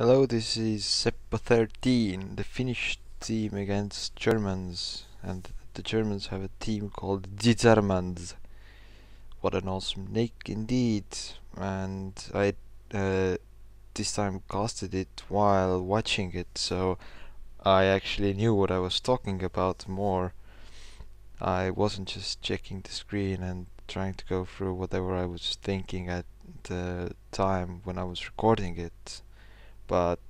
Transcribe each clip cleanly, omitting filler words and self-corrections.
Hello, this is seppo13, the Finnish team against Germans, and the Germans have a team called the Germans. What an awesome nick indeed! And I this time casted it while watching it, so I actually knew what I was talking about more. I wasn't just checking the screen and trying to go through whatever I was thinking at the time when I was recording it, but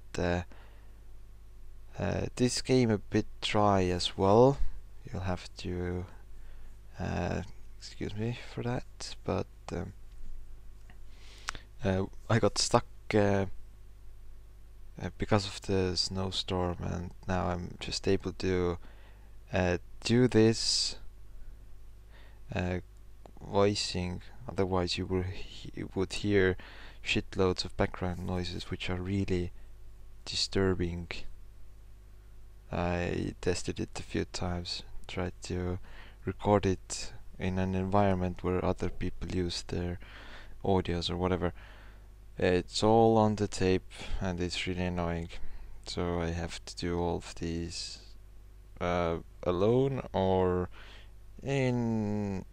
this came a bit dry as well. You'll have to excuse me for that, but I got stuck because of the snowstorm, and now I'm just able to do this voicing. Otherwise, you would hear shitloads of background noises, which are really disturbing. I tested it a few times, tried to record it in an environment where other people use their audios or whatever. It's all on the tape and it's really annoying. So I have to do all of these alone or in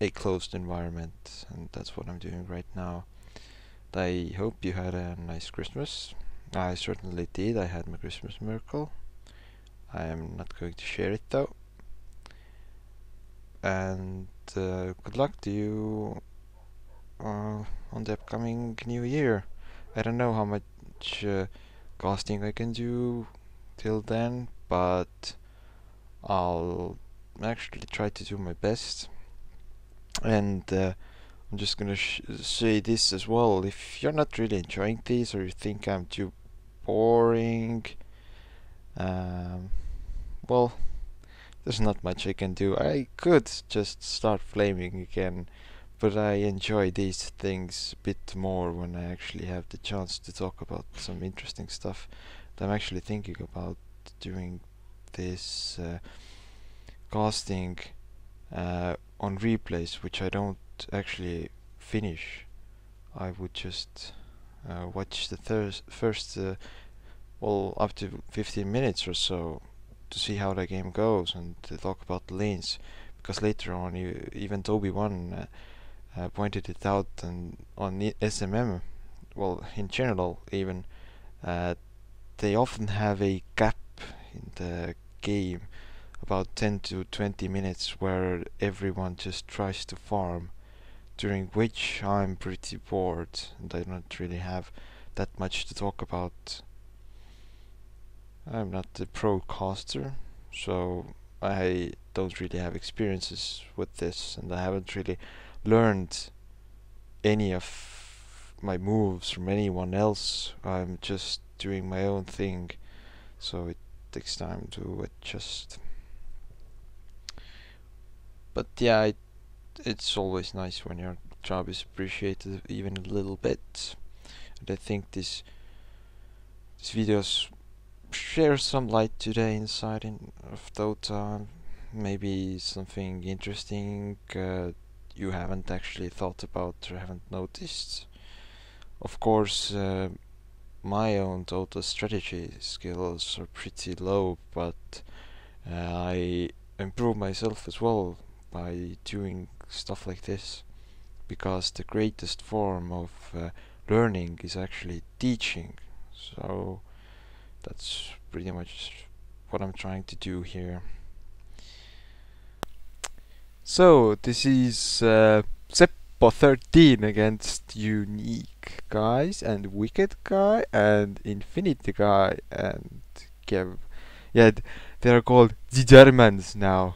a closed environment, and that's what I'm doing right now. I hope you had a nice Christmas. I certainly did. I had my Christmas miracle. I am not going to share it though. And good luck to you on the upcoming new year. I don't know how much casting I can do till then, but I'll actually try to do my best. And I'm just gonna say this as well. If you're not really enjoying these, or you think I'm too boring, well, there's not much I can do. I could just start flaming again, but I enjoy these things a bit more when I actually have the chance to talk about some interesting stuff. I'm actually thinking about doing this casting on replays, which I don't actually finish. I would just watch the first, well, up to 15 minutes or so to see how the game goes and to talk about the lanes, because later on even Toby1 pointed it out, and on SMM, well, in general even, they often have a gap in the game, about 10 to 20 minutes, where everyone just tries to farm, during which I'm pretty bored and I don't really have that much to talk about. I'm not a pro caster, so I don't really have experiences with this, and I haven't really learned any of my moves from anyone else. I'm just doing my own thing, so it takes time to adjust. But yeah, it's always nice when your job is appreciated even a little bit, and I think this videos share some light to the inside of Dota. Maybe something interesting you haven't actually thought about or haven't noticed. Of course, my own Dota strategy skills are pretty low, but I improve myself as well by doing stuff like this, because the greatest form of learning is actually teaching. So that's pretty much what I'm trying to do here. So this is seppo13 against Unique guys and Wicked guy and Infinity guy and Kev. Yeah, they are called the Germans now.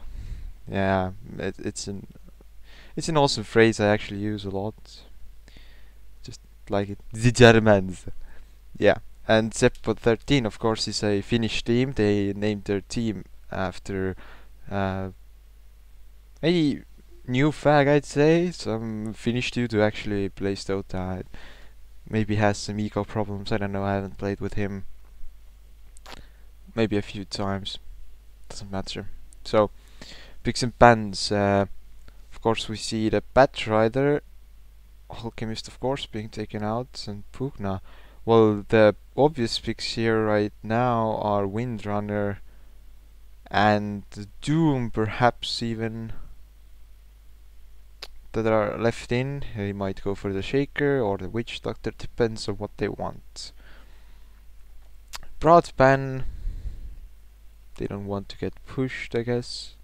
Yeah, it's an awesome phrase I actually use a lot. Just like it, the Germans. Yeah. And seppo13, of course, is a Finnish team. They named their team after a new fag, I'd say. Some Finnish dude who actually plays Dota. Maybe has some ego problems. I don't know. I haven't played with him. Maybe a few times. Doesn't matter. So, picks and pans. Of course, we see the Batrider, Alchemist, of course, being taken out, and Pugna. Well, the obvious picks here right now are Windrunner and Doom, perhaps even, that are left in. He might go for the Shaker or the Witch Doctor, depends on what they want. Broadspan, they don't want to get pushed, I guess.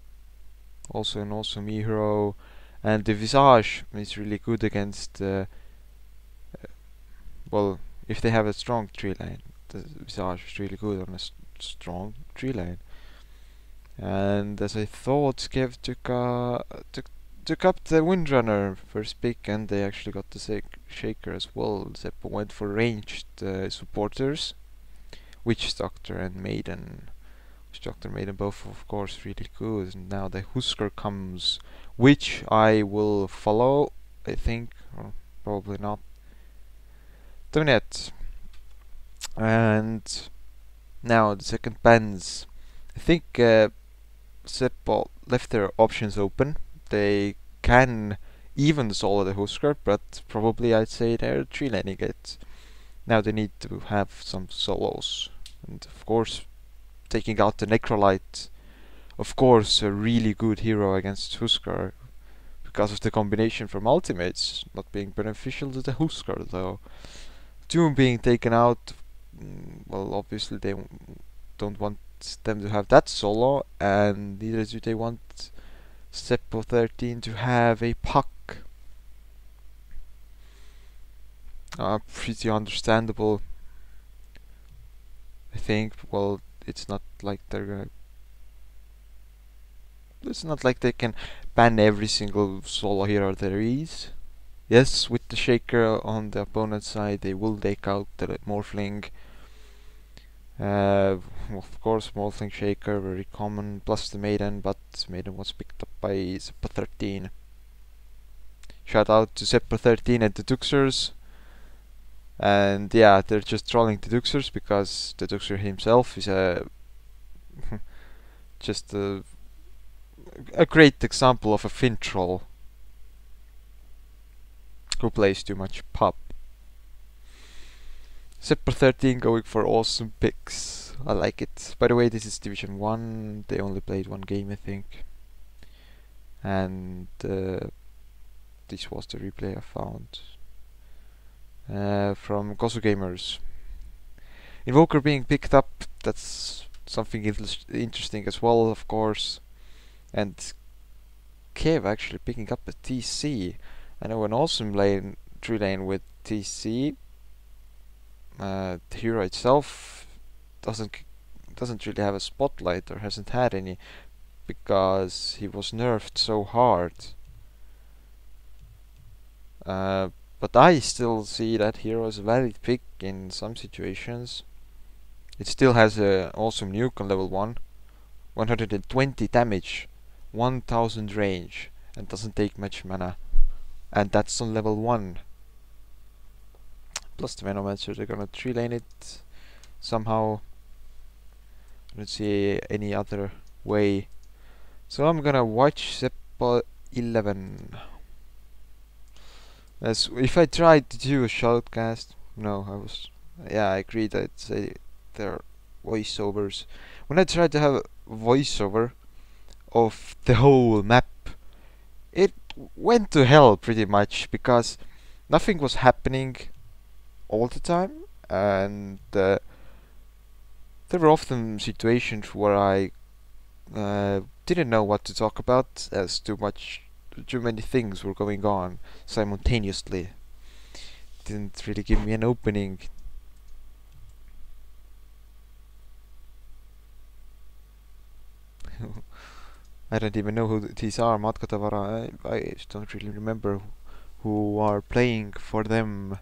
Also an awesome hero. And the Visage is really good against, well, if they have a strong tree line. The Visage is really good on a strong tree line. And as I thought, Skev took up the Windrunner first pick, and they actually got the Shaker as well. Seppo went for ranged supporters, Witch Doctor and Maiden. Witch Doctor, Maiden, both of course really good. And now the Husker comes, which I will follow, I think, or probably not. Don't yet. And now the second bands. I think Seppo left their options open. They can even solo the Husker, but probably I'd say they're tree laning it. Now they need to have some solos. And of course, taking out the Necrolite, of course, a really good hero against Husker because of the combination from ultimates not being beneficial to the Husker though. Doom being taken out, well, obviously they don't want them to have that solo, and neither do they want seppo13 to have a puck. Pretty understandable, I think. Well, it's not like they're gonna. It's not like they can ban every single solo hero there is. Yes, with the Shaker on the opponent's side, they will take out the Morphling. Of course, Morphling Shaker, very common, plus the Maiden, but Maiden was picked up by seppo13. Shout out to seppo13 and the Duxers. And yeah, they're just trolling the Duxers because the Duxer himself is a just a great example of a Fin troll who plays too much pub. seppo13 going for awesome picks. I like it. By the way, this is Division 1. They only played one game, I think. And this was the replay I found. From Gosu Gamers. Invoker being picked up, that's something interesting as well, of course. And Kev actually picking up a TC. I know an awesome tree lane with TC. The hero itself doesn't really have a spotlight, or hasn't had any, because he was nerfed so hard. But I still see that hero as a valid pick in some situations. It still has an awesome nuke on level 1, 120 damage, 1000 range, and doesn't take much mana. And that's on level 1. Plus the Venomancer, they're gonna tree lane it somehow. I don't see any other way. So I'm gonna watch seppo11. As if I tried to do a shoutcast, no, I agreed. I'd say they're voiceovers. When I tried to have a voiceover of the whole map, it went to hell pretty much, because nothing was happening all the time, and there were often situations where I didn't know what to talk about, as too many things were going on simultaneously. Didn't really give me an opening. I don't even know who these are. Matkatavara, I just don't really remember who are playing for them.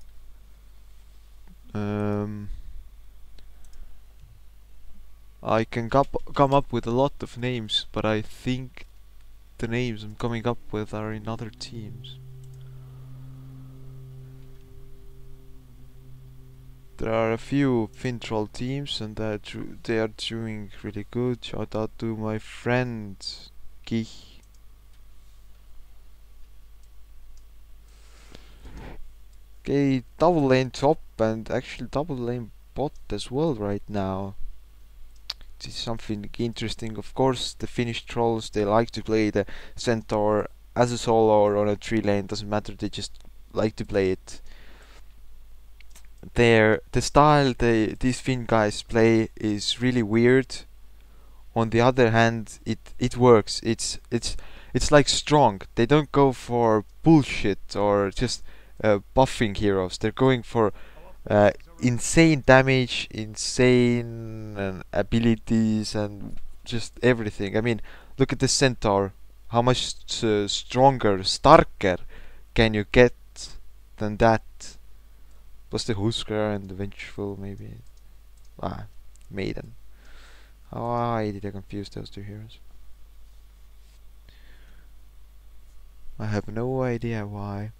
I can come up with a lot of names, but I think the names I'm coming up with are in other teams. There are a few Fin troll teams, and they are doing really good. Shout out to my friend Gih. Okay, double lane top, and actually double lane bot as well right now. This is something interesting. Of course, the Finnish trolls, they like to play the centaur as a solo or on a 3 lane, doesn't matter, they just like to play it. The style these Finn guys play is really weird. On the other hand, it works. It's like strong. They don't go for bullshit or just buffing heroes. They're going for insane damage, insane abilities, and just everything. I mean, look at the centaur. How much stronger, starker can you get than that? Plus the Husker and the Vengeful, maybe. Maiden. Why did I confuse those two heroes? I have no idea why.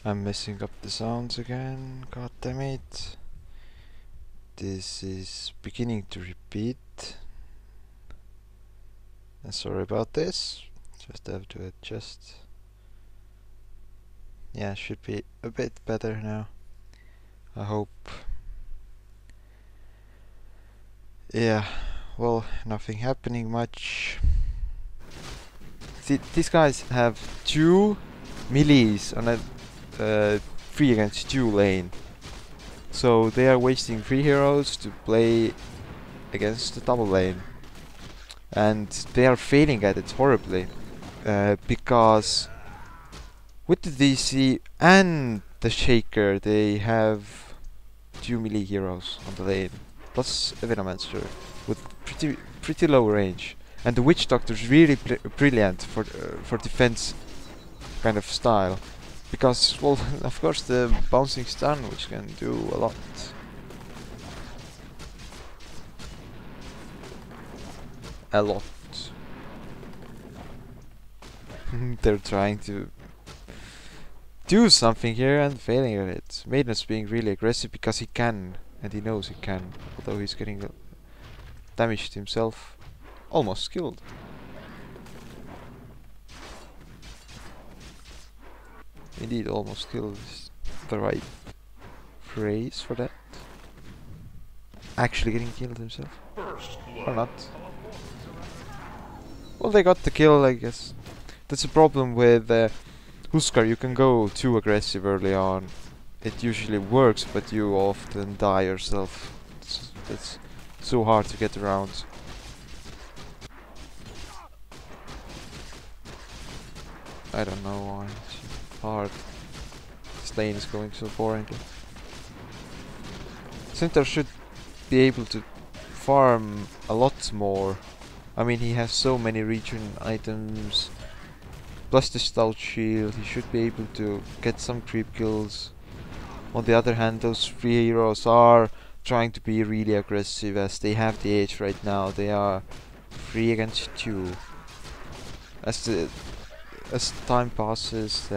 I'm messing up the sounds again, god damn it. This is beginning to repeat. Sorry about this. Just have to adjust. Yeah, should be a bit better now. I hope. Yeah, well, nothing happening much. See, these guys have 2 melees on a 3 against 2 lane. So they are wasting 3 heroes to play against the double lane. And they are failing at it horribly. Because with the DC and the Shaker, they have 2 melee heroes on the lane, plus a Venomancer with pretty low range. And the Witch Doctor is really brilliant for defense kind of style, because, well, of course the bouncing stun, which can do a lot. A lot. They're trying to do something here and failing at it. Maiden's being really aggressive because he can, and he knows he can, although he's getting damaged himself. Almost killed. Indeed, almost killed is the right phrase for that. Actually getting killed himself. Or not. Well, they got the kill, I guess. That's a problem with Huskar. You can go too aggressive early on. It usually works, but you often die yourself. It's so hard to get around. I don't know why. It's hard. This lane is going so boringly. Centaur should be able to farm a lot more. I mean, he has so many regen items, plus the stout shield. He should be able to get some creep kills. On the other hand, those 3 heroes are trying to be really aggressive as they have the edge right now. They are 3 against 2. As time passes,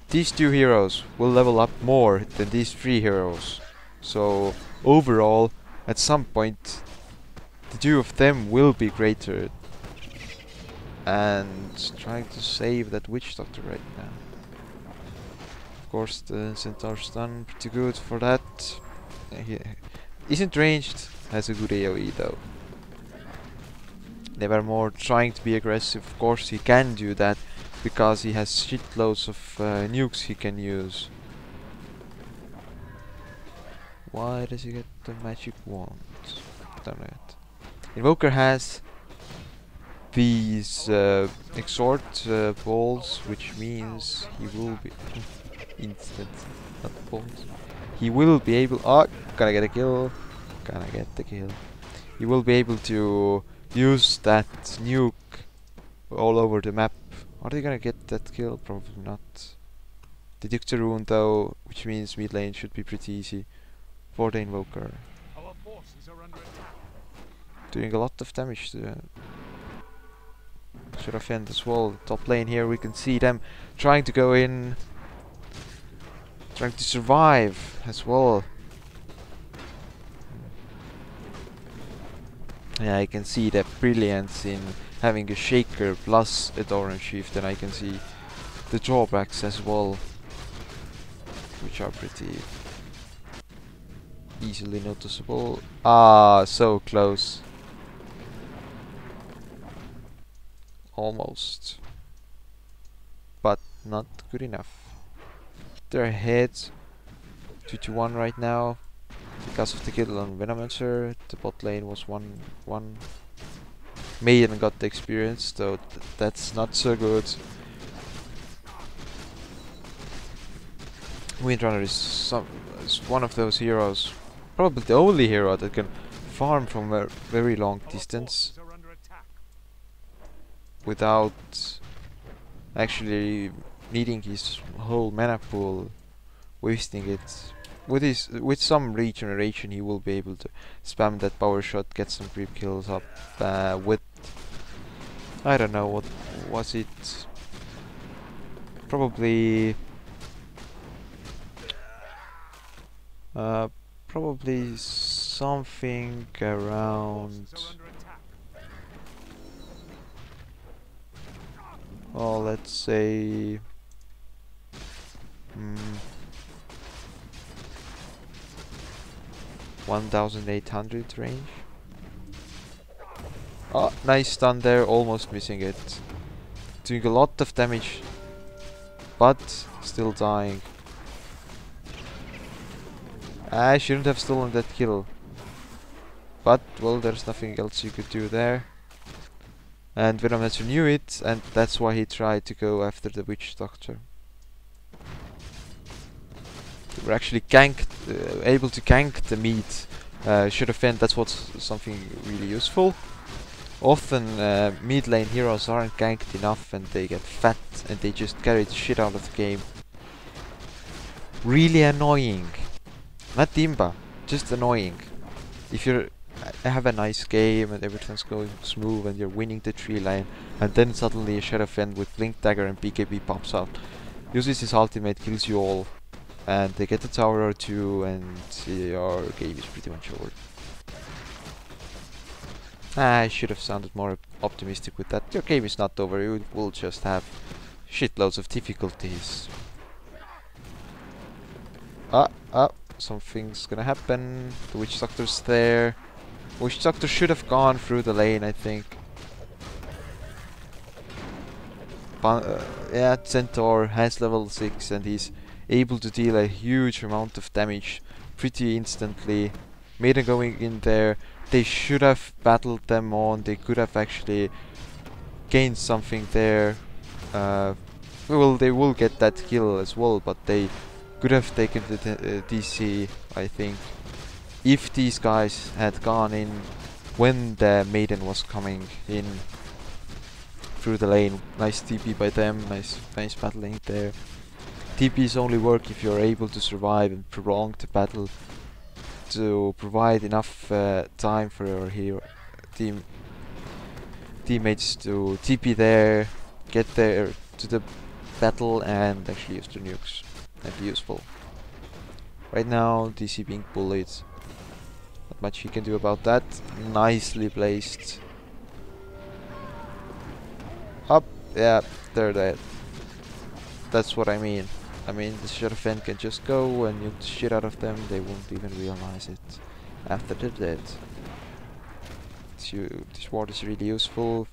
these 2 heroes will level up more than these 3 heroes. So overall, at some point, the 2 of them will be greater. And trying to save that Witch Doctor right now. Of course, the Centaur stun pretty good for that. He isn't ranged, has a good AoE though. Nevermore trying to be aggressive. Of course, he can do that because he has shitloads of nukes he can use. Why does he get the magic wand? Don't know it. Invoker has these exhort balls, which means he will be instant, not balls. He will be able. Oh, gonna get a kill. Gonna get the kill. He will be able to use that nuke all over the map. Are they gonna get that kill? Probably not. They took the rune though, which means mid lane should be pretty easy for the Invoker. Doing a lot of damage to the Shurafend as well. Top lane here, we can see them trying to go in, trying to survive as well. Yeah, I can see the brilliance in having a shaker plus a Doran sheaf, then I can see the drawbacks as well, which are pretty easily noticeable. Ah, so close. Almost. But not good enough. They're ahead 2-1 right now because of the kill on Venomancer. The bot lane was 1-1. Maiden got the experience, though that's not so good. Windrunner is one of those heroes, probably the only hero that can farm from a very long distance without actually needing his whole mana pool, wasting it. With some regeneration, he will be able to spam that power shot, get some creep kills up. With I don't know, what was it? Probably probably something around, oh, let's say 1800 range. Oh, nice stun there, almost missing it. Doing a lot of damage, but still dying. I shouldn't have stolen that kill. But, well, there's nothing else you could do there. And Venomancer knew it, and that's why he tried to go after the Witch Doctor. They were actually able to gank the meat. Should offend, that's what's something really useful. Often mid lane heroes aren't ganked enough and they get fat and they just carry the shit out of the game. Really annoying. Not Dimba, just annoying. If you have a nice game and everything's going smooth and you're winning the tree lane, and then suddenly a Shadowfen with Blink Dagger and BKB pops out, uses his ultimate, kills you all, and they get a tower or two and your game is pretty much over. I should have sounded more optimistic with that. Your game is not over, you will just have shitloads of difficulties. Something's gonna happen. The Witch Doctor's there. Witch Doctor should have gone through the lane, I think. Yeah, Centaur has level 6 and he's able to deal a huge amount of damage pretty instantly. Maiden going in there. They should have battled them on. They could have actually gained something there. Well, they will get that kill as well, but they could have taken the DC, I think, if these guys had gone in when the Maiden was coming in through the lane. Nice TP by them, nice battling there. TPs only work if you're able to survive and prolong the battle to provide enough time for your hero teammates to TP there, get there to the battle and actually use the nukes. That'd be useful. Right now, DC being bullied. Not much he can do about that. Nicely placed. Up, yeah, they're dead. That's what I mean. I mean, the Shadowfen can just go and nuke the shit out of them. They won't even realize it after they're dead. This ward is really useful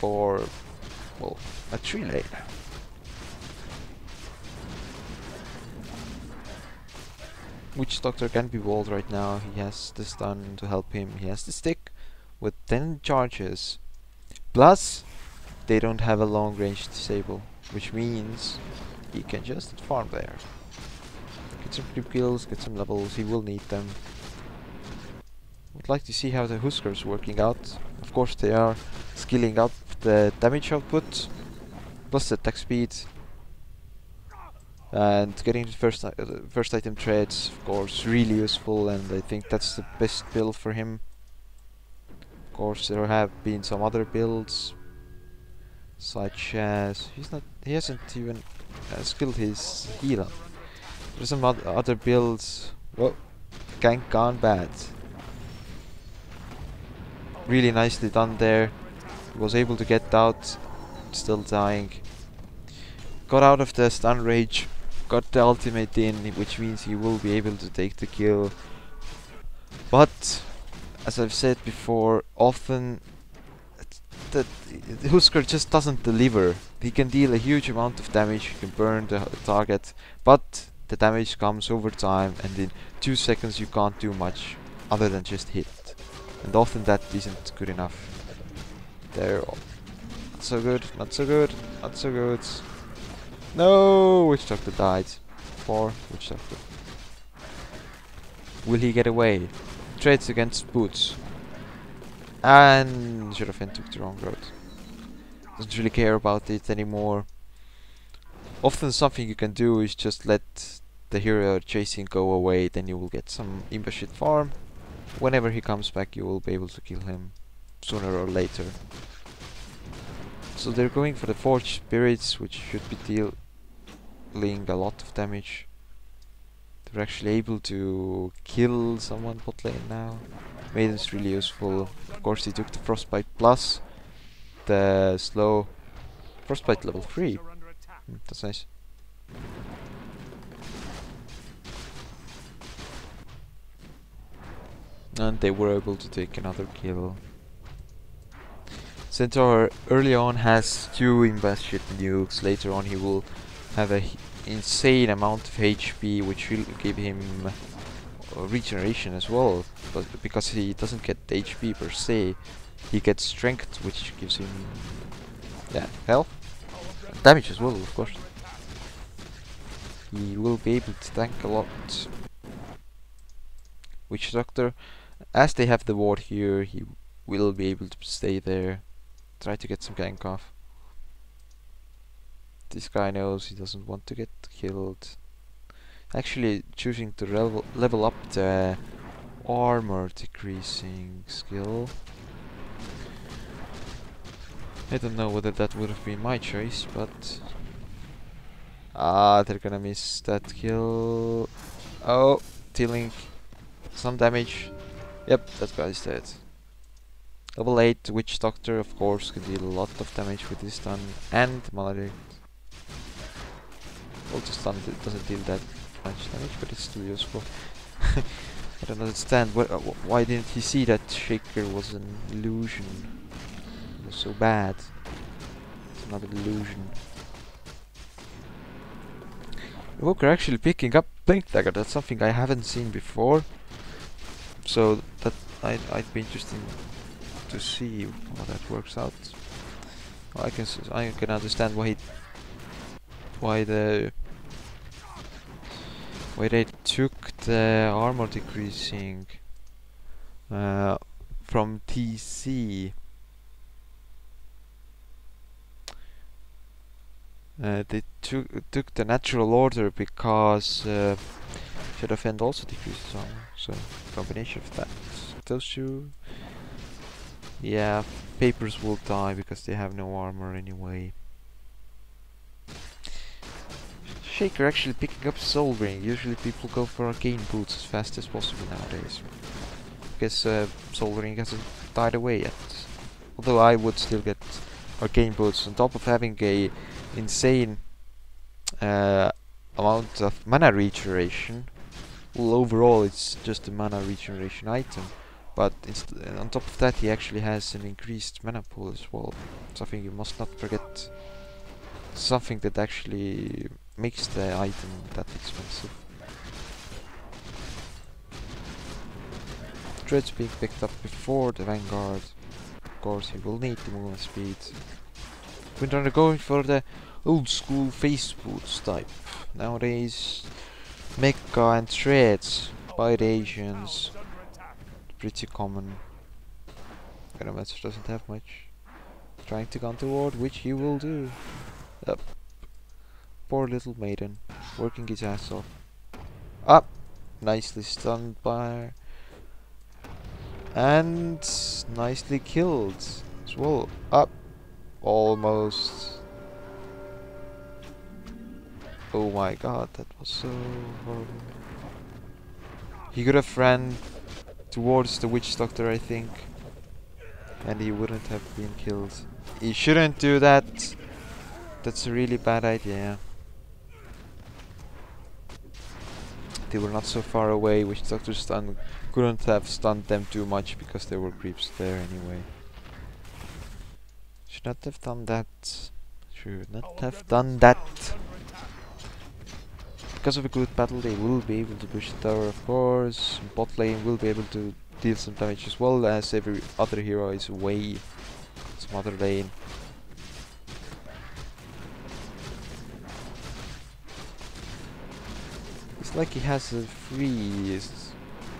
for, well, a tree lane. Witch Doctor can be walled right now. He has the stun to help him. He has the stick with 10 charges. Plus, they don't have a long range disable, which means he can just farm there. Get some creep kills, get some levels. He will need them. Would like to see how the Huskar's working out. Of course, they are scaling up the damage output plus the attack speed. And getting the first item trades, of course, really useful, and I think that's the best build for him. Of course, there have been some other builds, such as he hasn't even skilled his heal up. There's some other builds. Whoa, gank gone bad. Really nicely done there. He was able to get out, still dying. Got out of the stun rage, got the ultimate in, which means he will be able to take the kill. But, as I've said before, often the Husker just doesn't deliver. He can deal a huge amount of damage, he can burn the target, but the damage comes over time, and in 2 seconds you can't do much other than just hit. And often that isn't good enough. There, not so good, not so good, not so good. No, Witch Doctor died. Poor Witch Doctor. Will he get away? Trades against Boots. And should have took the wrong road. Doesn't really care about it anymore. Often something you can do is just let the hero chasing go away, then you will get some imbashit farm. Whenever he comes back you will be able to kill him sooner or later. So they're going for the Forged Spirits, which should be dealing a lot of damage. They're actually able to kill someone bot lane now. Maiden's really useful. Of course he took the Frostbite plus the slow Frostbite level 3. That's nice. And they were able to take another kill. Centaur early on has 2 imbashit nukes. Later on he will have a insane amount of HP, which will give him regeneration as well, but because he doesn't get HP per se, he gets strength, which gives him health, damage as well, of course. He will be able to tank a lot. Witch Doctor, as they have the ward here, he will be able to stay there, try to get some gank off. This guy knows he doesn't want to get killed. Actually choosing to level up the armor decreasing skill. I don't know whether that would have been my choice, but they're gonna miss that kill. Oh, dealing some damage. Yep, that guy's dead. Level 8 Witch Doctor, of course, can deal a lot of damage with his stun and Maledict. Well, the stun doesn't deal that much damage, but it's still useful. I don't understand why didn't he see that Shaker was an illusion? It was so bad. It's another illusion. Evoker actually picking up Blink Dagger. That's something I haven't seen before. So that I'd be interested to see how that works out. Well, I can understand why they took the armor decreasing from TC. They took the natural order because Shadow Fend also decreases armor, so combination of that. Those two, yeah, Papers will die because they have no armor anyway. Shaker actually picking up Soul Ring. Usually people go for Arcane Boots as fast as possible nowadays. Because Soul Ring hasn't died away yet. Although I would still get Arcane Boots on top of having a insane amount of mana regeneration. Well, overall it's just a mana regeneration item, but on top of that he actually has an increased mana pool as well. Something you must not forget. Something that actually makes the item that expensive. Dread's being picked up before the Vanguard. Of course he will need the movement speed. Windrunner going for the old school face boots type. Nowadays Mecha and Treads by the Asians. Pretty common. Venomancer doesn't have much. Trying to counter ward, which he will do. Yep. Poor little maiden, working his ass off. Up, nicely stunned by, and nicely killed as well. Up, almost. Oh my god, that was so horrible. He could have ran towards the Witch Doctor, I think. and he wouldn't have been killed. He shouldn't do that. That's a really bad idea. They were not so far away, which Dr. Stun couldn't have stunned them too much because there were creeps there anyway. Should not have done that. Should not have done that. Because of a good battle, they will be able to push the tower, of course. Bot lane will be able to deal some damage as well, as every other hero is away. Some other lane. It's like he has a free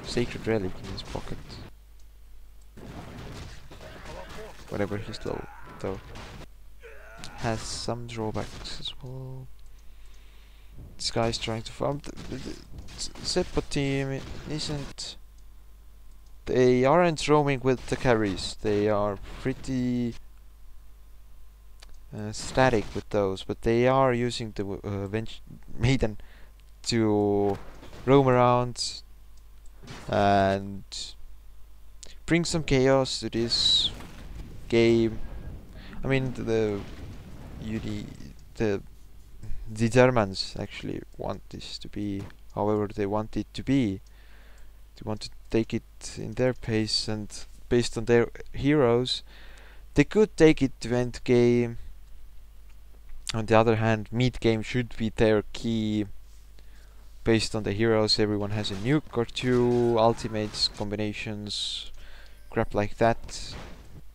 sacred relic in his pocket. Whenever he's low, though. Has some drawbacks as well. This guy's trying to farm. The Seppo team isn't. They aren't roaming with the carries. They are pretty static with those, but they are using the maiden to roam around and bring some chaos to this game. I mean, the Germans actually want this to be however they want it to be. They want to take it in their pace, and based on their heroes, they could take it to end game. On the other hand, mid game should be their key. Based on the heroes, everyone has a nuke or two, ultimates, combinations, crap like that.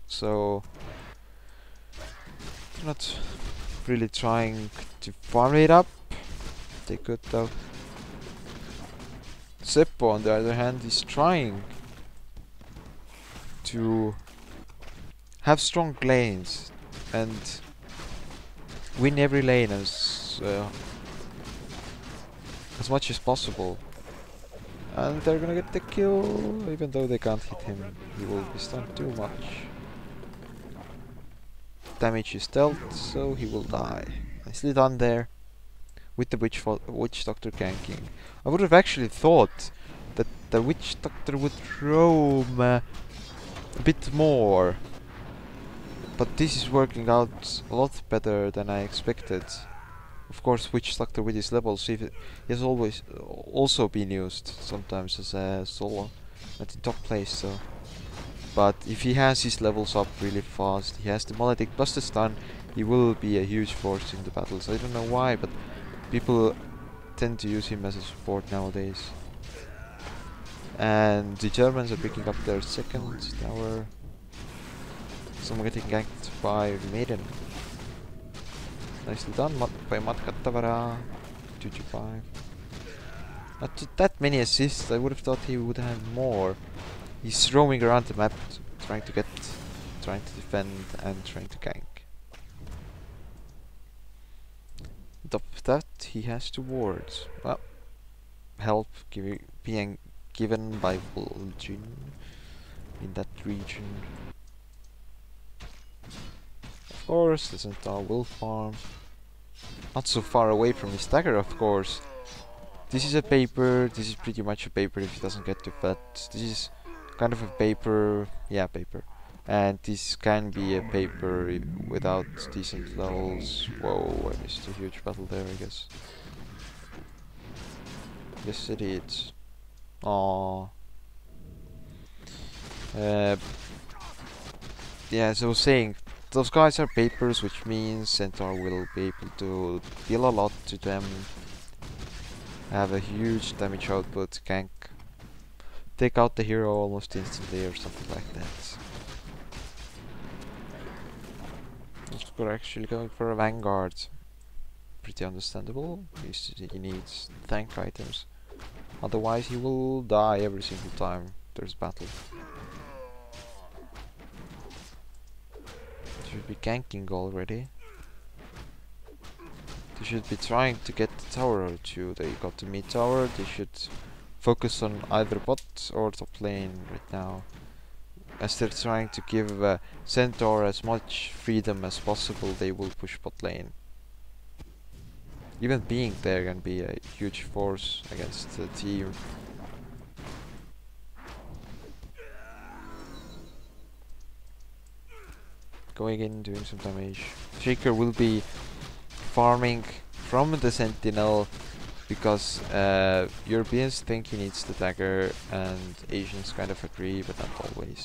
So they're not really trying to farm it up. They could though. Seppo, on the other hand, is trying to have strong lanes and win every lane as much as possible. And they're gonna get the kill, even though they can't hit him. He will be stunned too much. Damage is dealt, so he will die. Nicely done there. With the Witch Doctor ganking. I would have actually thought that the Witch Doctor would roam a bit more. But this is working out a lot better than I expected. Of course, Witch Doctor with his levels, he has always also been used sometimes as a solo at the top place. So, but if he has his levels up really fast, he has the Molodic plus the stun, he will be a huge force in the battles. I don't know why, but people tend to use him as a support nowadays. And the Germans are picking up their second tower. Someone getting ganked by Maiden. Nicely done by Matkatavara. 225. Not that many assists, I would have thought he would have more. He's roaming around the map, trying to defend and trying to gank. On top of that, he has two wards. Well, help being given by Vol'jin in that region. Of course, the Centaur will farm. Not so far away from his dagger, of course. This is a paper. This is pretty much a paper if he doesn't get to vet. This is kind of a paper. Yeah, paper. And this can be a paper without decent levels. Whoa, I missed a huge battle there, I guess. Yes, it is. Aww. Yeah, as I was saying, those guys are papers, which means Centaur will be able to deal a lot to them. Have a huge damage output, gank. Take out the hero almost instantly or something like that. We're actually going for a vanguard. Pretty understandable. He needs tank items. Otherwise he will die every single time there's battle. Should be ganking already. They should be trying to get the tower or two. They got the mid tower. They should focus on either bot or top lane right now, as they're trying to give Centaur as much freedom as possible. They will push bot lane. Even being there can be a huge force against the team. going in, doing some damage. Shaker will be farming from the Sentinel because Europeans think he needs the dagger and Asians kind of agree, but not always.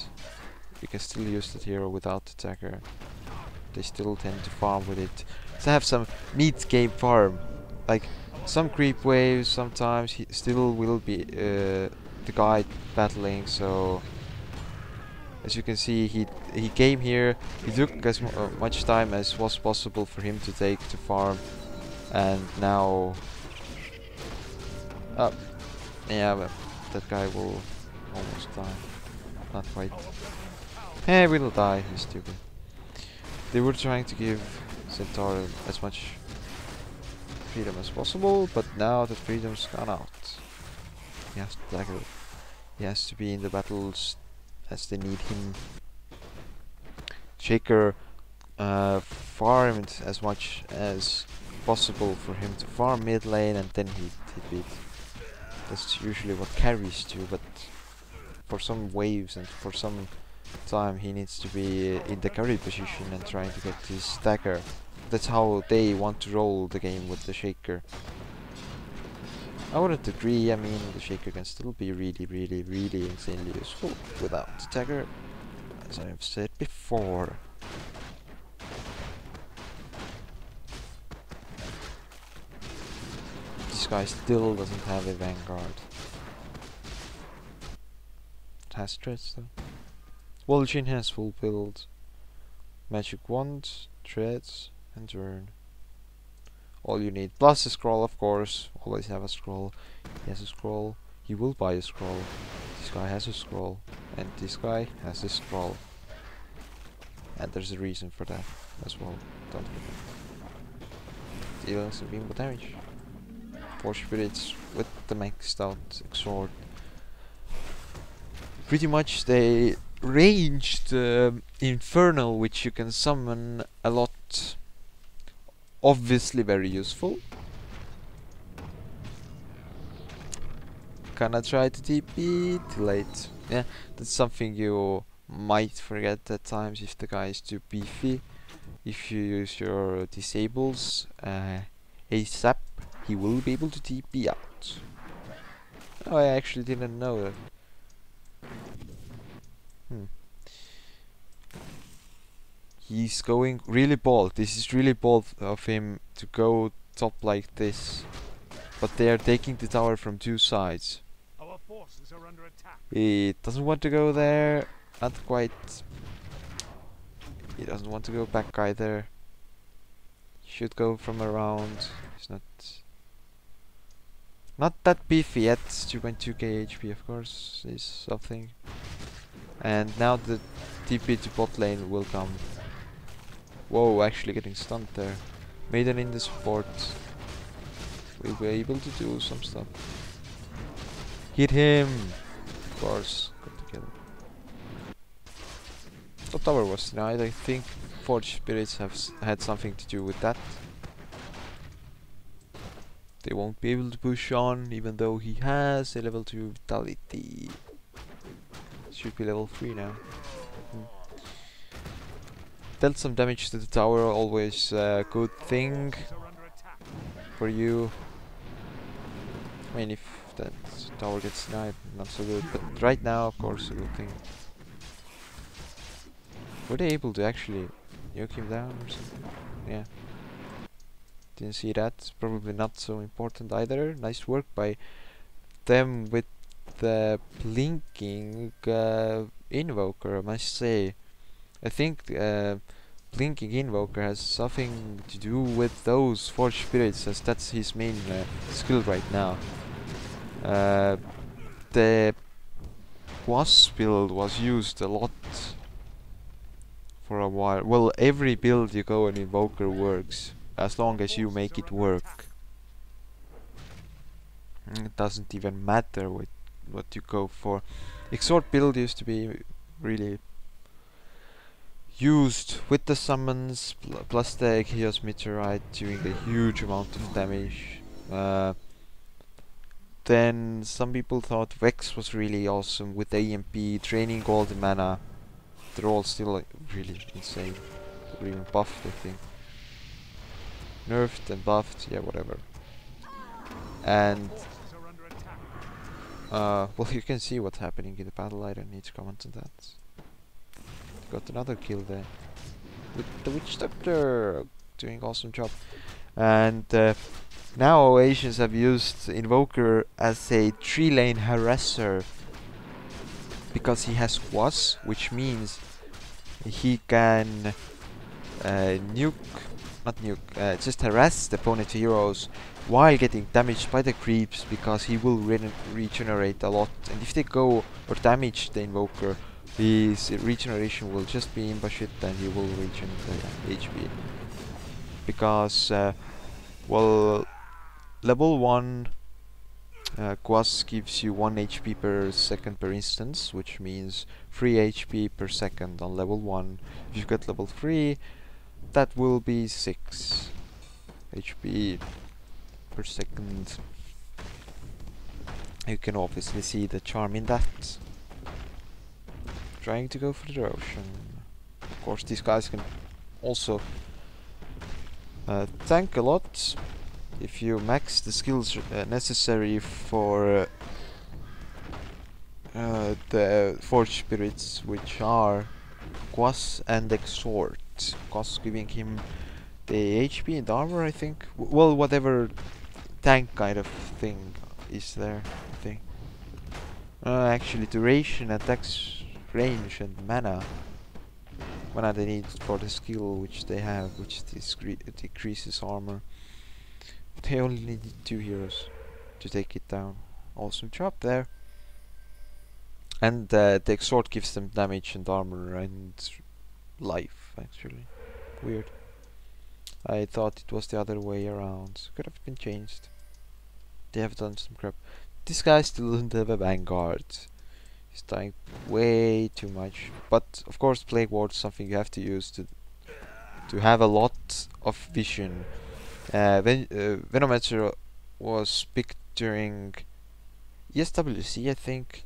You can still use the hero without the dagger. They still tend to farm with it. To have some mid-game farm. Like some creep waves, sometimes he still will be the guy battling, so as you can see, he came here, he took as much time as was possible for him to take to farm, and now yeah, but that guy will almost die. Not quite. He will die, he's stupid. They were trying to give Centaur as much freedom as possible, but now that freedom's gone out. He has to dagger. He has to be in the battles as they need him. Shaker farmed as much as possible for him to farm mid lane, and then he beat. That's usually what carries do, but for some waves and for some time he needs to be in the carry position and trying to get his dagger. That's how they want to roll the game with the Shaker. I wouldn't agree. I mean, the Shaker can still be really insanely useful without the dagger, as I have said before. This guy still doesn't have a Vanguard. It has threads though. Vol'jin has full build. Magic Wand, Threads, and Turn. All you need. Plus a scroll, of course. Always have a scroll. He has a scroll. He will buy a scroll. This guy has a scroll. And this guy has a scroll. And there's a reason for that as well. Don't forget. Dealing some beamable damage. 4 spirits with the maxed out sword. Pretty much they ranged Infernal, which you can summon a lot. Obviously very useful. Kinda try to TP, too late. Yeah, that's something you might forget at times if the guy is too beefy. If you use your disables ASAP, he will be able to TP out. Oh, I actually didn't know that. He's going really bold. This is really bold of him to go top like this. But they are taking the tower from 2 sides. Our forces are under attack. He doesn't want to go there. Not quite. He doesn't want to go back either. Should go from around. He's not that beefy yet. 2.2k HP, of course, is something. And now the TP to bot lane will come. Whoa, actually getting stunned there. Maiden in the support. We'll be able to do some stuff. Hit him! Of course, got the kill. Top tower was denied. I think Forge Spirits have had something to do with that. They won't be able to push on, even though he has a level 2 vitality. Should be level 3 now. Dealt some damage to the tower, always a good thing for you. I mean, if that tower gets denied, not so good, but right now, of course, a good thing. Were they able to actually nuke him down or something? Yeah. Didn't see that. Probably not so important either. Nice work by them with the blinking invoker, I must say. I think blinking invoker has something to do with those Forge Spirits, as that's his main skill right now. The Wasp build was used a lot for a while. Well, every build you go on invoker works, as long as you make it work. It doesn't even matter what you go for. Exhort build used to be really used with the summons plus the Chaos Meteorite doing a huge amount of damage. Then some people thought Vex was really awesome with AMP, draining golden mana. They're all still really insane. or even buffed, I think. Nerfed and buffed, yeah, whatever. And Forces are under attack. well, you can see what's happening in the battle. I don't need to comment on that. Got another kill there with the witch doctor, doing awesome job. And now Asians have used Invoker as a 3-lane harasser because he has quas, which means he can just harass the opponent heroes while getting damaged by the creeps, because he will regenerate a lot, and if they go or damage the Invoker, his regeneration will just be imba shit and he will regen the HP. Because, well, level 1 Quas gives you 1 HP per second per instance, which means 3 HP per second on level 1. If you get level 3, that will be 6 HP per second. You can obviously see the charm in that. Trying to go for the ocean. Of course, these guys can also tank a lot if you max the skills necessary for the Forge Spirits, which are Quas and Exhort. Quas giving him the HP and armor, I think. Well, whatever tank kind of thing is there, I think. Actually, duration, attacks, range, and mana. Mana they need for the skill which they have, which decreases armor. They only need 2 heroes to take it down. Awesome job there. And the Exhort gives them damage and armor and life, actually. Weird. I thought it was the other way around. Could have been changed. They have done some crap. This guy still doesn't have a Vanguard. He's dying way too much. But of course, Plague Ward is something you have to use to have a lot of vision. Venomancer was picked during ESWC, I think.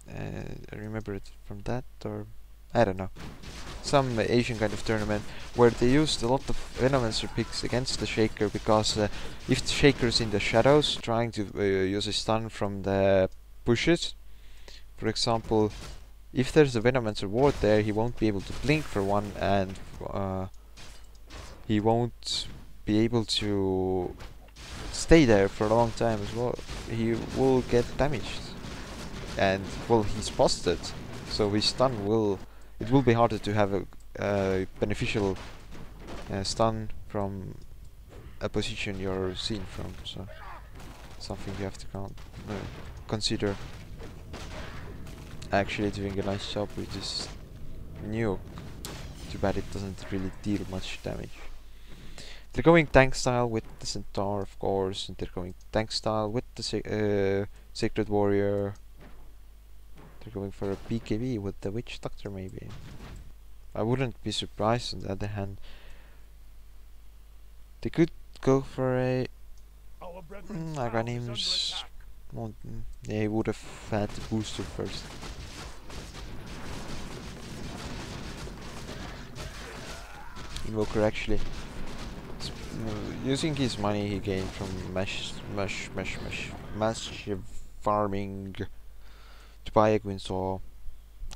I remember it from that, or I don't know, some Asian kind of tournament where they used a lot of Venomancer picks against the Shaker, because if the Shaker's in the shadows trying to use a stun from the bushes, for example, if there's a Venomancer ward there, he won't be able to blink for one, and he won't be able to stay there for a long time as well. He will get damaged, and well, he's busted, so his stun will, it will be harder to have a beneficial stun from a position you're seen from, so something you have to consider. Actually doing a nice job with this nuke. Too bad it doesn't really deal much damage. They're going tank style with the Centaur, of course, and they're going tank style with the Sacred Warrior. They're going for a BKB with the Witch Doctor, maybe. I wouldn't be surprised. On the other hand, they could go for a Aghanim's. Well, they would have had the booster first. Invoker actually using his money he gained from massive farming to buy a Gwynsaw,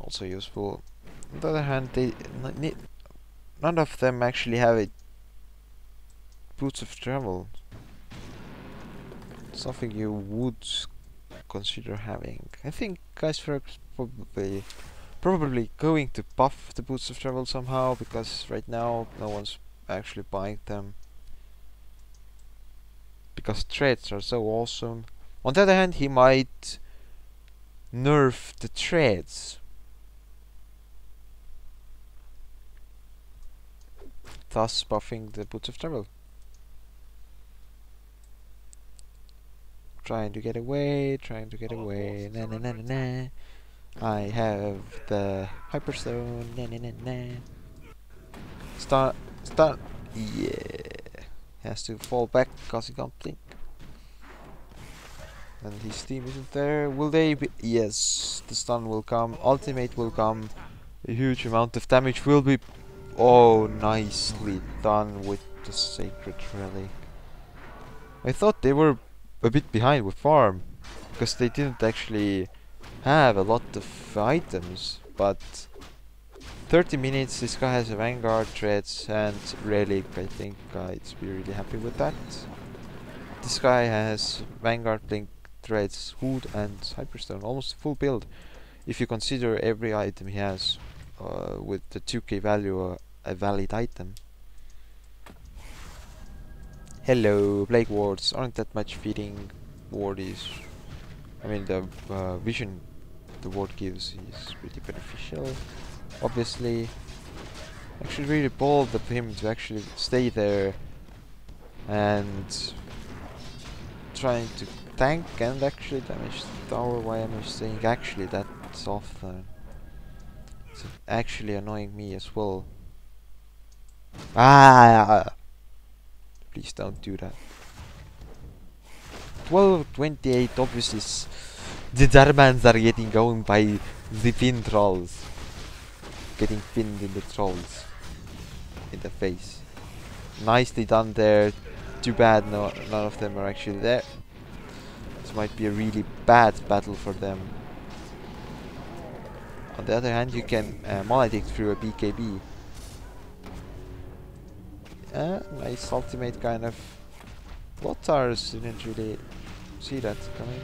also useful. On the other hand, none of them actually have a boots of travel. Something you would consider having. I think Geistwerk's probably going to buff the boots of travel somehow, because right now no one's actually buying them, because treads are so awesome. On the other hand, he might nerf the treads, thus buffing the boots of travel. Trying to get away, na na na na na. I have the Hyperstone, na na na na. Stun, yeah. Has to fall back because he can't blink. And his team isn't there. Will they be? Yes, the stun will come, ultimate will come, a huge amount of damage will be Oh, nicely done with the sacred relic. I thought they were a bit behind with farm, because they didn't actually have a lot of items, but 30 minutes, this guy has a vanguard, treads and relic. I think I'd be really happy with that. This guy has vanguard, blink, treads, hood and hyperstone, almost full build if you consider every item he has with the 2k value a valid item. Hello, plague wards aren't that much feeding. Ward is, I mean the vision the ward gives is pretty beneficial. Obviously, actually really bold of him to actually stay there and trying to tank and actually damage the tower. Why am I saying actually that often? It's actually annoying me as well. Ah! Please don't do that. 12:28, obviously the Germans are getting owned by the Finn trolls. Getting pinned in the trolls. In the face. Nicely done there. Too bad none of them are actually there. This might be a really bad battle for them. On the other hand, you can maledict through a BKB. Nice ultimate kind of. Lothars didn't really see that coming.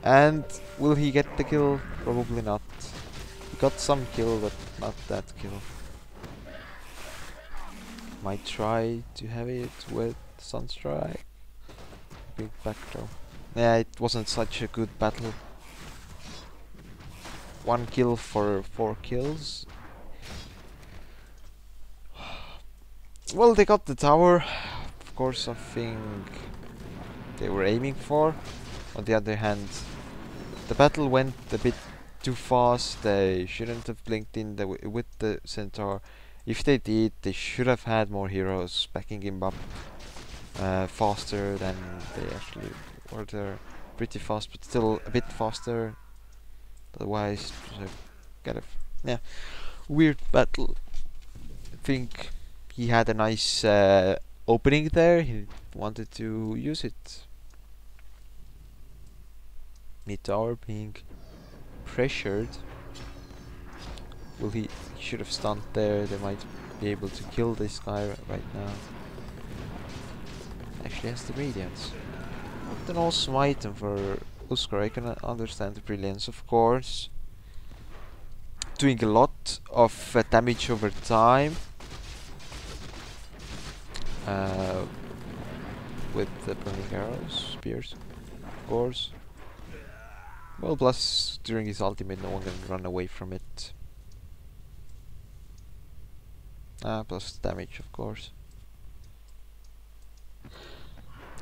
And will he get the kill? Probably not. He got some kill, but not that kill. Might try to have it with Sunstrike. Big backdraw. Yeah, it wasn't such a good battle. 1 kill for 4 kills. Well, they got the tower. Of course, something they were aiming for. On the other hand, the battle went a bit too fast. They shouldn't have blinked in with the centaur. If they did, they should have had more heroes backing him up faster than they actually were. There pretty fast, but still a bit faster. Otherwise, it was a kind of weird battle. I think he had a nice opening there. He wanted to use it. Mid tower being pressured. Well, he should have stunned there. They might be able to kill this guy right now. Actually has the radiance. What an awesome item for Huskar. I can understand the brilliance, of course. Doing a lot of damage over time. With the burning arrows, spears, of course. Well, plus during his ultimate, no one can run away from it. Plus damage, of course.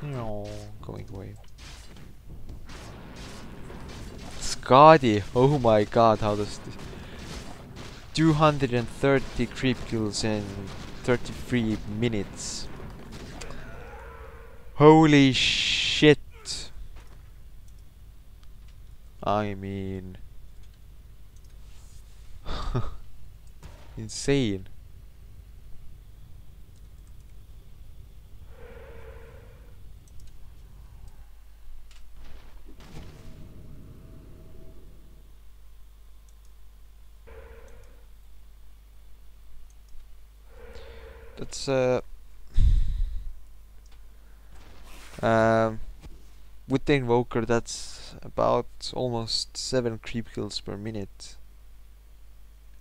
No, going away. Scotty, oh my god, how does this? 230 creep kills in 33 minutes. Holy shit! I mean, insane. That's with the invoker, that's about almost 7 creep kills per minute.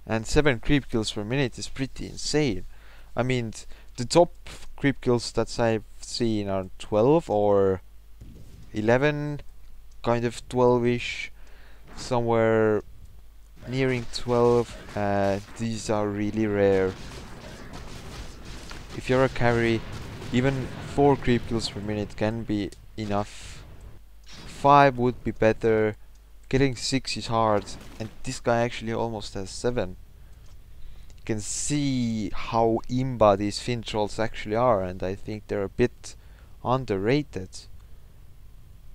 And 7 creep kills per minute is pretty insane. I mean, the top creep kills that I've seen are 12 or 11, kind of 12-ish, somewhere nearing 12. These are really rare. If you're a carry, even 4 creep kills per minute can be enough. 5 would be better. Getting 6 is hard, and this guy actually almost has 7. You can see how imba these Finn trolls actually are, and I think they're a bit underrated.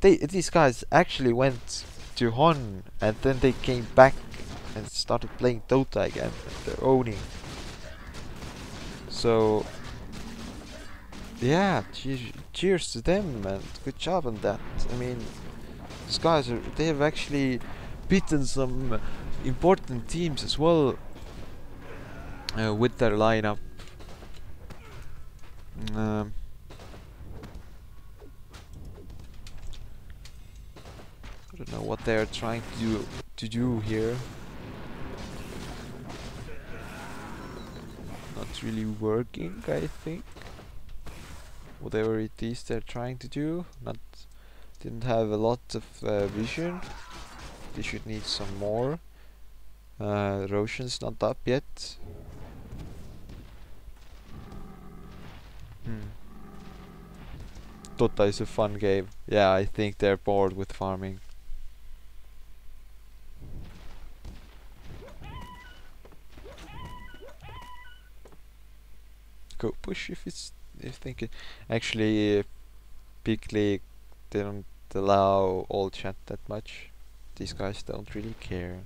These guys actually went to Hon, and then they came back and started playing Dota again. They're owning. So yeah, cheers to them and good job on that. I mean, these guys they have actually beaten some important teams as well with their lineup. Um, I don't know what they're trying to do here. Not really working, I think. Whatever it is they're trying to do, didn't have a lot of vision. They should need some more. Roshan's not up yet. Dota is a fun game. Yeah, I think they're bored with farming. Go push if think it. Actually, big league they don't allow all chat that much. These guys don't really care.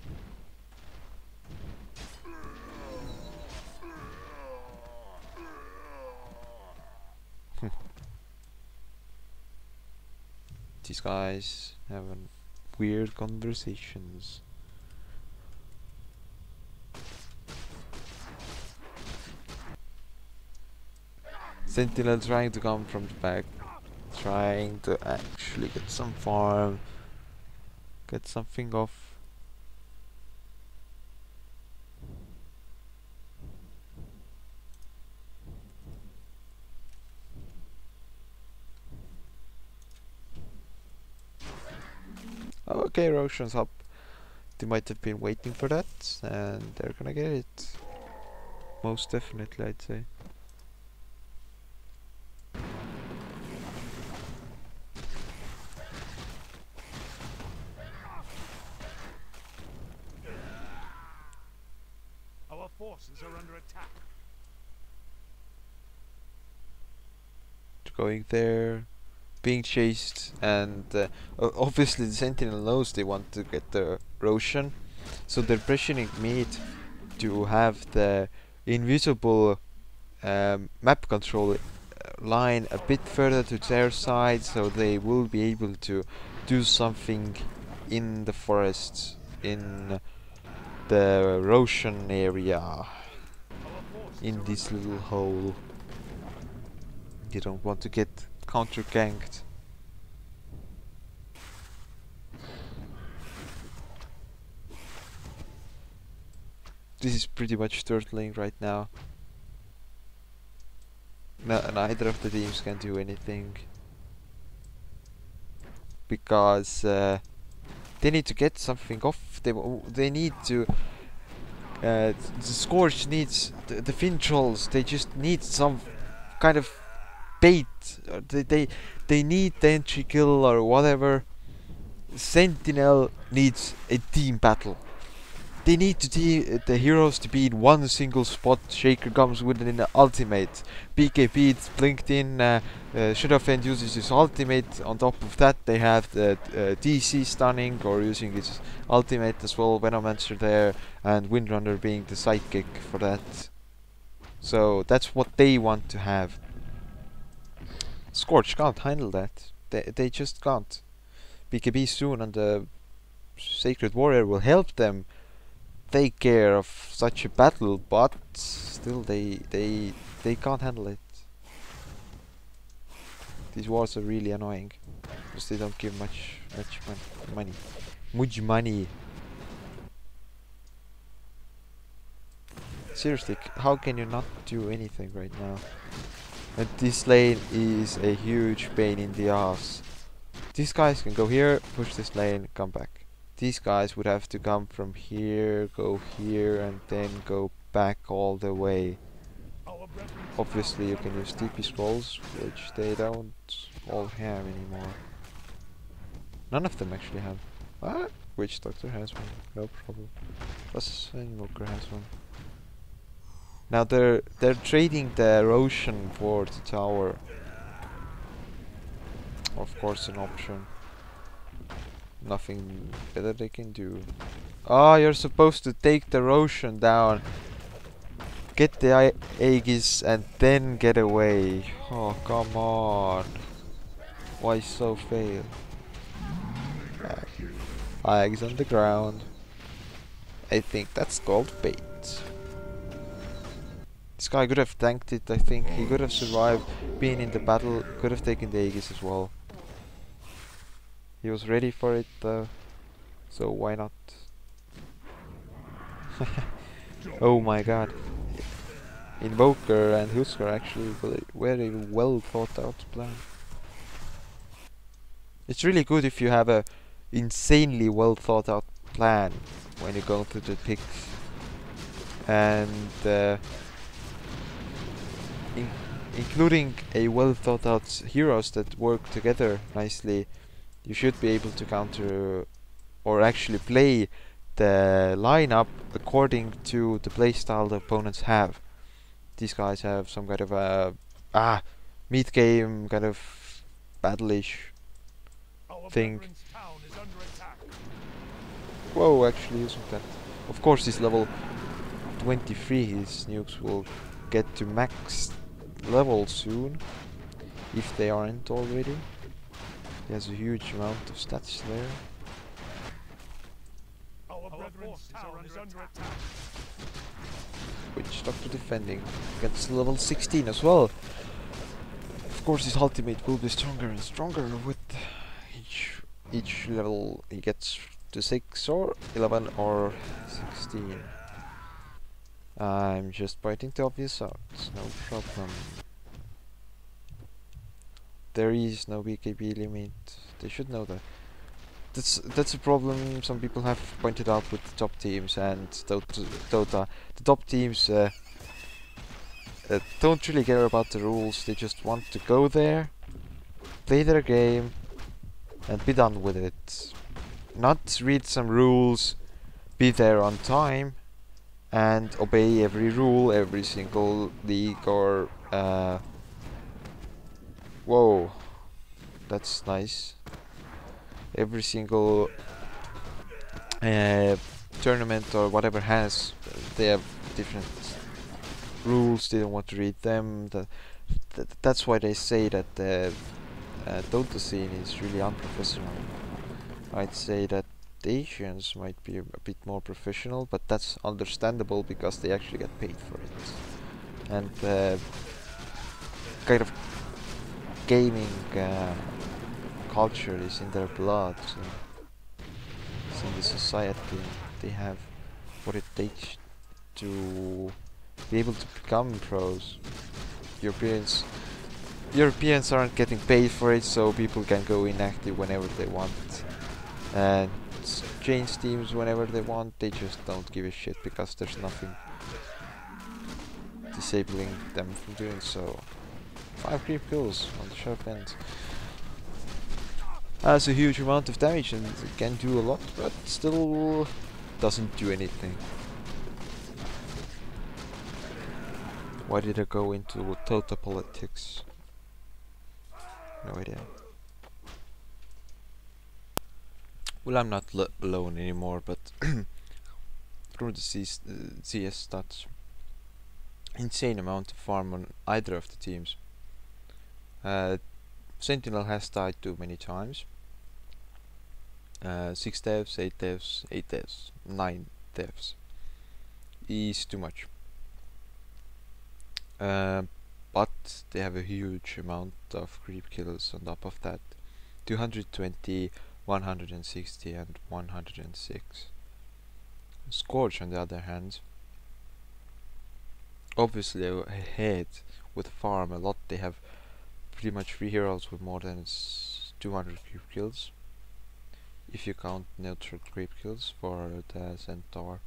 These guys have weird conversations. Sentinel trying to come from the back, trying to actually get some farm, get something off. Oh, okay, Roshan's up. They might have been waiting for that, and they're gonna get it. Most definitely, I'd say. Our forces are under attack. Going there, being chased, and obviously the Sentinel knows they want to get the Roshan, so they're pressuring me to have the invisible map control line a bit further to their side, so they will be able to do something in the forest, in the Roshan area, in this little hole. You don't want to get counter-ganked. This is pretty much turtling right now. Neither of the teams can do anything. Because they need to get something off. They need to... the Scorch needs... The Fin Trolls, they just need some kind of bait. They need the entry kill or whatever. Sentinel needs a team battle. They need the heroes to be in one single spot. Shaker comes with an ultimate. BKB blinked in. Shadowfen uses his ultimate. On top of that, they have the DC stunning or using his ultimate as well. Venomancer there, and Windrunner being the sidekick for that. So that's what they want to have. Scorch can't handle that. They just can't. BKB soon and the Sacred Warrior will help them take care of such a battle, but still they can't handle it. These wars are really annoying because they don't give much money. Seriously, how can you not do anything right now? And this lane is a huge pain in the ass. These guys can go here, push this lane, come back. These guys would have to come from here, go here, and then go back all the way. Obviously you can use TP scrolls, which they don't all have anymore. None of them actually have. Ah, Witch Doctor has one, no problem. Plus Invoker has one. Now they're trading the Roshan for the tower. Of course an option. Nothing better they can do. Oh, you're supposed to take the Roshan down, get the Aegis, and then get away. Oh, come on. Why so fail? Aegis on the ground. I think that's called bait. This guy could have tanked it, I think. He could have survived, been in the battle, could have taken the Aegis as well. He was ready for it though, so why not? Oh my god. Invoker and Husker actually very well thought out plan. It's really good if you have a insanely well thought out plan when you go to the picks. And including a well thought out heroes that work together nicely, you should be able to counter or actually play the lineup according to the playstyle the opponents have. These guys have some kind of a mid game kind of battle-ish thing. Whoa, actually isn't that. Of course, he's level 23. His nukes will get to max level soon, if they aren't already. He has a huge amount of stats there. Which Doctor defending gets level 16 as well. Of course, his ultimate will be stronger and stronger with each level he gets to 6 or 11 or 16. I'm just pointing the obvious out, no problem. There is no BKB limit, they should know that. That's a problem some people have pointed out with the top teams and Dota. The top teams don't really care about the rules, they just want to go there, play their game, and be done with it. Not read some rules, be there on time, and obey every rule, every single league or... whoa, that's nice. Every single tournament or whatever they have different rules, they don't want to read them. That's why they say that the Dota scene is really unprofessional. I'd say that the Asians might be a bit more professional, but that's understandable because they actually get paid for it. And kind of gaming culture is in their blood, so it's in the society. They have what it takes to be able to become pros. Europeans aren't getting paid for it, so people can go inactive whenever they want and change teams whenever they want. They just don't give a shit because there's nothing disabling them from doing so. 5 creep kills on the sharp end. Has a huge amount of damage and can do a lot, but still doesn't do anything. Why did I go into total politics? No idea. Well, I'm not alone anymore, but through the CS stats, insane amount of farm on either of the teams. Sentinel has died too many times. 6 devs, 8 devs, 8 devs, 9 devs is too much. But they have a huge amount of creep kills on top of that. 220, 160 and 106. Scourge on the other hand, obviously ahead with farm a lot. They have pretty much 3 heroes with more than 200 creep kills, if you count neutral creep kills for the Centaur.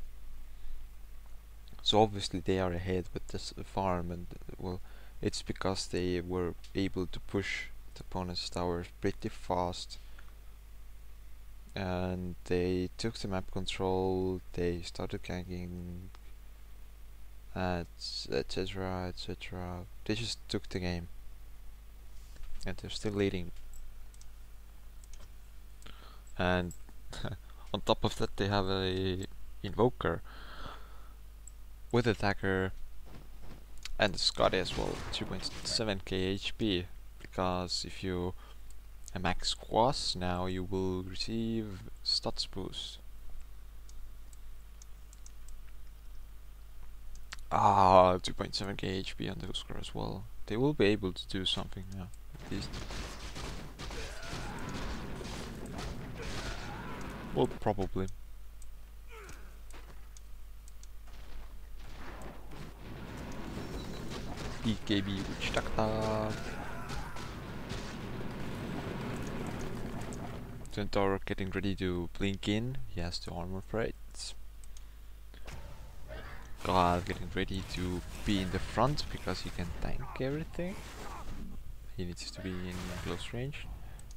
So obviously they are ahead with this farm, and well, it's because they were able to push the opponent's towers pretty fast, and they took the map control, they started ganking, etc, etc. They just took the game, and they're still leading. And On top of that, they have a invoker with attacker and a Scotty as well, 2.7k HP. Because if you max Quas now, you will receive stats boost. 2.7k HP on the Husker as well. They will be able to do something now, at least. Well, probably. BKB Witch Doctor. Centaur getting ready to blink in. He has the armor plates. God getting ready to be in the front because he can tank everything. He needs to be in close range.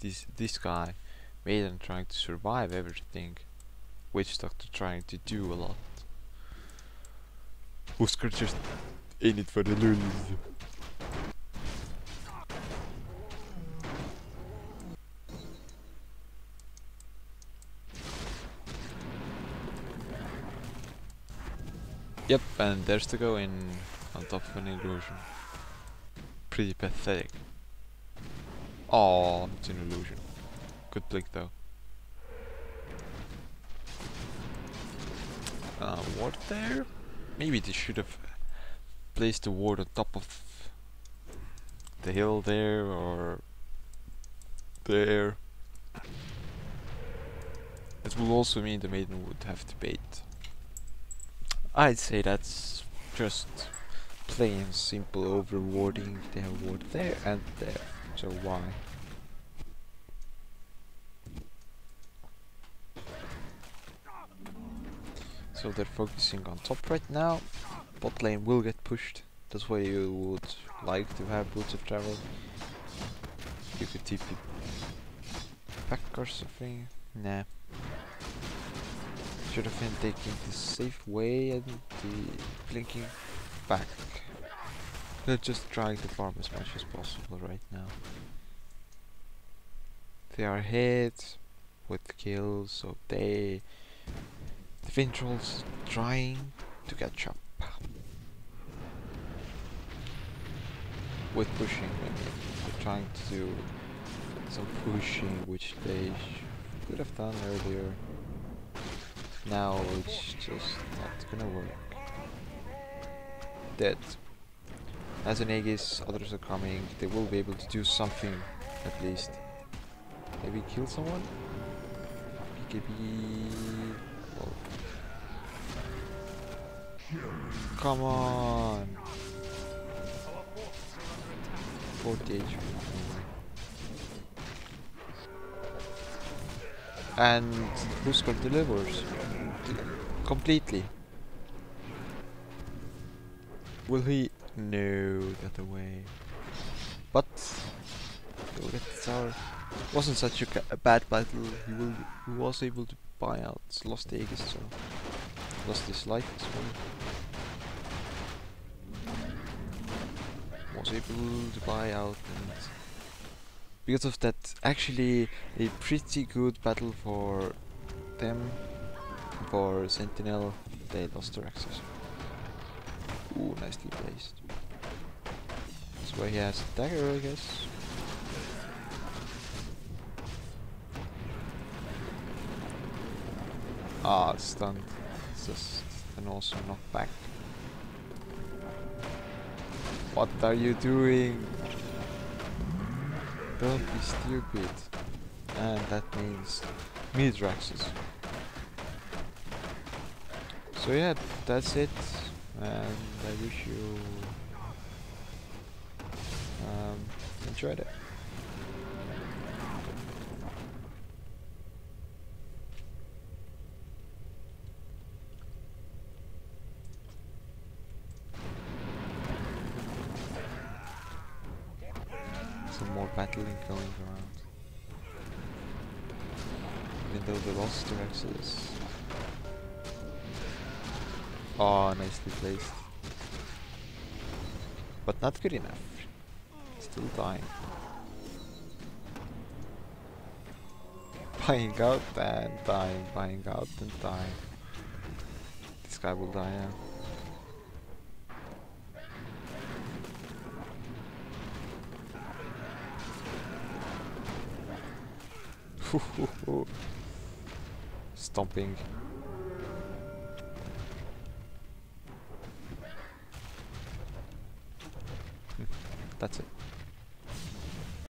This guy, Maiden, trying to survive everything. Witch Doctor trying to do a lot. Husker just in it for the lulz. Yep, and there's to go in on top of an illusion. Pretty pathetic. Oh, it's an illusion. Good blink though. Ward there? Maybe they should have placed the ward on top of the hill there or there. It will also mean the Maiden would have to bait. I'd say that's just plain simple overwarding. They have ward there and there, so why? So they're focusing on top right now. Bot lane will get pushed. That's why you would like to have Boots of Travel. You could TP back or something. Nah. Should have been taking the safe way and the blinking back. They're just trying to farm as much as possible right now. They are ahead with kills, so the Vintrolls trying to catch up. With pushing, they're trying to do some pushing which they could have done earlier. Now it's just not gonna work. Dead. As an Aegis, others are coming. They will be able to do something at least. Maybe kill someone? BKB. Well. Come on! 40 HP. And Husker delivers completely. Will he? No, the other way. But he'll get the tower. Wasn't such a bad battle. He was able to buy out. Lost the Aegis, so lost his life as well. Was able to buy out, and because of that, actually a pretty good battle for them. For Sentinel, they lost their access. Ooh, nicely placed. That's why he has a dagger, I guess. Ah, stunned. It's just an awesome knockback. What are you doing? Don't be stupid. And that means Midraxes. So yeah, that's it. And I wish you enjoyed it. Some more battling going around. Even though they lost their access. Oh, nicely placed. But not good enough. Still dying. Buying out and dying, buying out and dying. This guy will die now. Stomping. That's it.